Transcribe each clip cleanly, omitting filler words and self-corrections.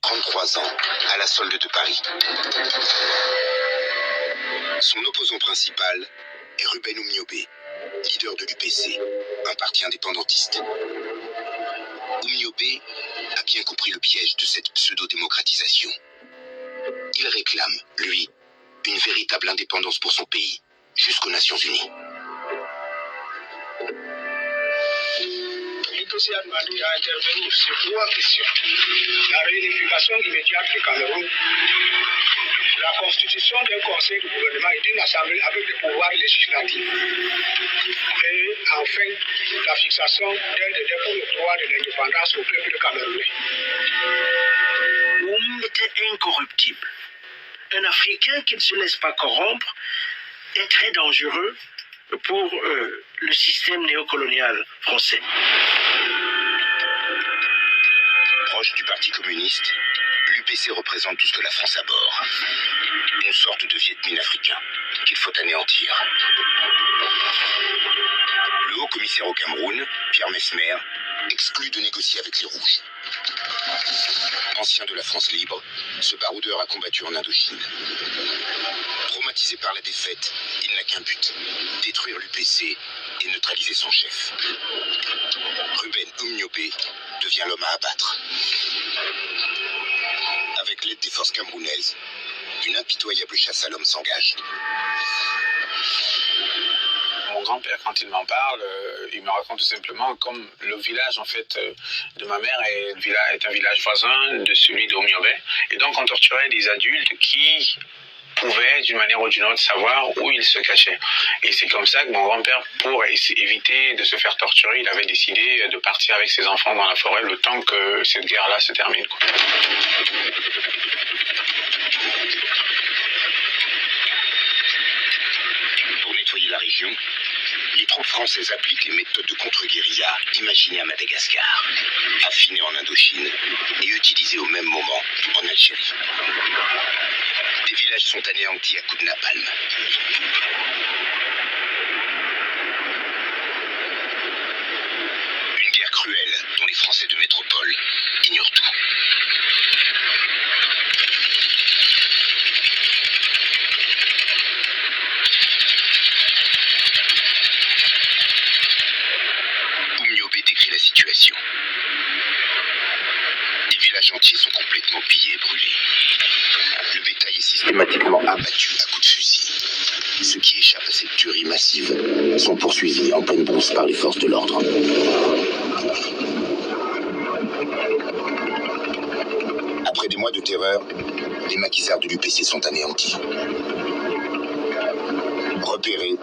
33 ans, à la solde de Paris. Son opposant principal est Ruben Oumniobé, leader de l'UPC, un parti indépendantiste. Oumniobé a bien compris le piège de cette pseudo-démocratisation. Il réclame, lui, une véritable indépendance pour son pays, jusqu'aux Nations Unies. L'UPC a demandé à intervenir sur 3 questions. La réunification immédiate du Cameroun, la constitution d'un conseil de gouvernement et d'une assemblée avec des pouvoirs législatifs. Et enfin, la fixation d'un délai pour le droit de l'indépendance au peuple camerounais. Oum était incorruptible. Un Africain qui ne se laisse pas corrompre est très dangereux pour le système néocolonial français. Proche du Parti communiste, l'UPC représente tout ce que la France abhorre. Une sorte de Viet Minh africain qu'il faut anéantir. Le haut commissaire au Cameroun, Pierre Messmer, exclut de négocier avec les Rouges. Ancien de la France libre, ce baroudeur a combattu en Indochine. Traumatisé par la défaite, il n'a qu'un but, détruire l'UPC et neutraliser son chef. Ruben Oumniobé devient l'homme à abattre. Avec l'aide des forces camerounaises, une impitoyable chasse à l'homme s'engage. Mon grand-père, quand il m'en parle, il me raconte tout simplement comme le village en fait de ma mère est un village voisin de celui d'Oumniobé. Et donc on torturait des adultes qui pouvaient d'une manière ou d'une autre savoir où ils se cachaient. Et c'est comme ça que mon grand-père, pour éviter de se faire torturer, il avait décidé de partir avec ses enfants dans la forêt le temps que cette guerre-là se termine. Pour nettoyer la région, les troupes françaises appliquent les méthodes de contre-guérilla imaginées à Madagascar, affinées en Indochine et utilisées au même moment en Algérie. Des villages sont anéantis à coups de napalm. Une guerre cruelle dont les Français de métropole ignorent tout. Oumniobé décrit la situation. Les villages entiers sont complètement pillés et brûlés. Le bétail est systématiquement abattu à coups de fusil. Ceux qui échappent à cette tuerie massive sont poursuivis en pleine brousse par les forces de l'ordre. Après des mois de terreur, les maquisards de l'UPC sont anéantis. Repéré,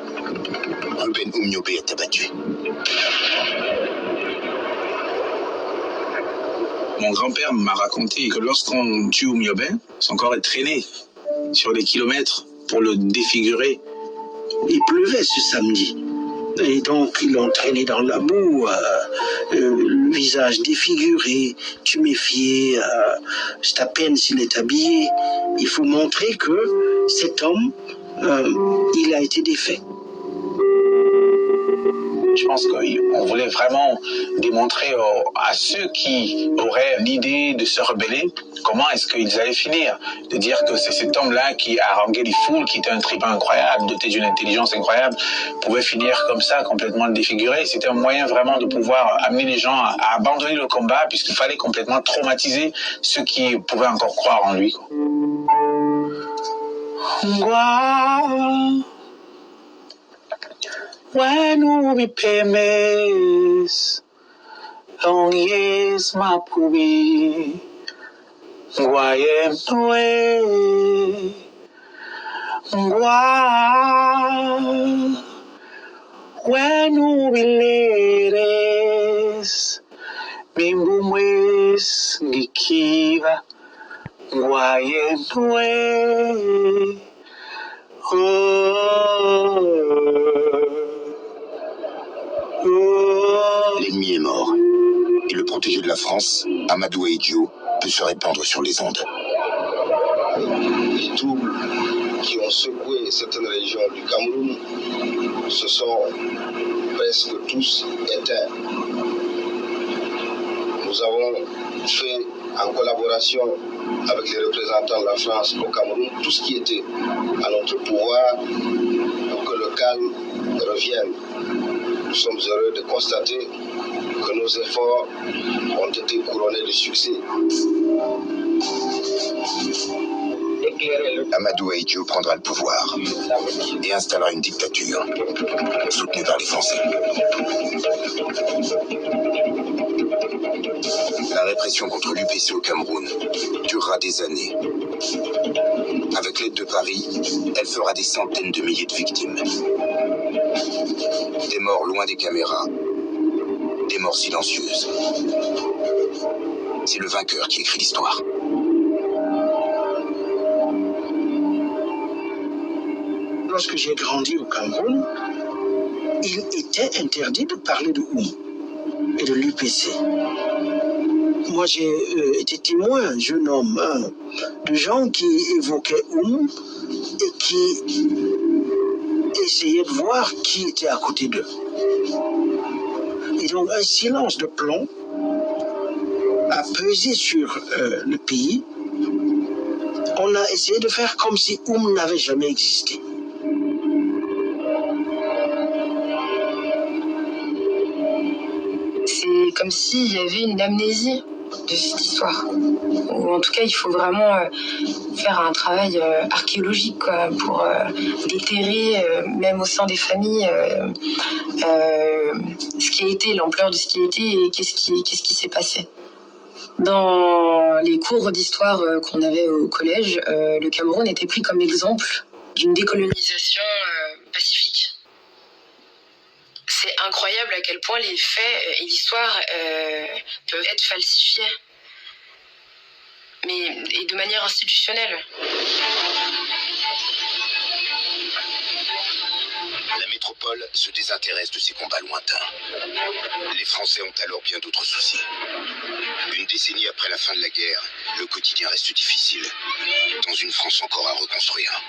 Ruben Oumniobé est abattu. Mon grand-père m'a raconté que lorsqu'on tue Oumniobé, son corps est traîné sur des kilomètres pour le défigurer. Il pleuvait ce samedi. Et donc, ils l'ont traîné dans la boue, le visage défiguré, tuméfié. C'est à peine s'il est habillé. Il faut montrer que cet homme, il a été défait. Je pense qu'on voulait vraiment démontrer à ceux qui auraient l'idée de se rebeller comment est-ce qu'ils allaient finir. De dire que c'est cet homme-là qui haranguait les foules, qui était un tripin incroyable, doté d'une intelligence incroyable, pouvait finir comme ça, complètement défiguré. C'était un moyen vraiment de pouvoir amener les gens à abandonner le combat, puisqu'il fallait complètement traumatiser ceux qui pouvaient encore croire en lui. Wow. When we pay mes, long years my pubi, guayem noe, gua. When we leres, bimbumwes gikiva, guayem noe, L'ennemi est mort. Et le protégé de la France, Amadou Ahidjo, peut se répandre sur les ondes. Les troubles qui ont secoué certaines régions du Cameroun se sont presque tous éteints. Nous avons fait en collaboration avec les représentants de la France au Cameroun, tout ce qui était à notre pouvoir pour que le calme revienne. Nous sommes heureux de constater que nos efforts ont été couronnés de succès. Amadou Ahidjo prendra le pouvoir et installera une dictature soutenue par les Français. La répression contre l'UPC au Cameroun durera des années. Avec l'aide de Paris, elle fera des centaines de milliers de victimes. Des morts loin des caméras, des morts silencieuses. C'est le vainqueur qui écrit l'histoire. Lorsque j'ai grandi au Cameroun, il était interdit de parler de Oum et de l'UPC. Moi, j'ai été témoin, jeune homme, de gens qui évoquaient Oum et qui essayaient de voir qui était à côté d'eux. Et donc, un silence de plomb a pesé sur le pays. On a essayé de faire comme si Oum n'avait jamais existé. C'est comme s'il y avait une amnésie de cette histoire. Ou en tout cas, il faut vraiment faire un travail archéologique pour déterrer, même au sein des familles, ce qui a été, l'ampleur de ce qui a été et qu'est-ce qui s'est passé. Dans les cours d'histoire qu'on avait au collège, le Cameroun était pris comme exemple d'une décolonisation pacifique. C'est incroyable à quel point les faits et l'histoire peuvent être falsifiés, et de manière institutionnelle. La métropole se désintéresse de ces combats lointains. Les Français ont alors bien d'autres soucis. Une décennie après la fin de la guerre, le quotidien reste difficile, dans une France encore à reconstruire.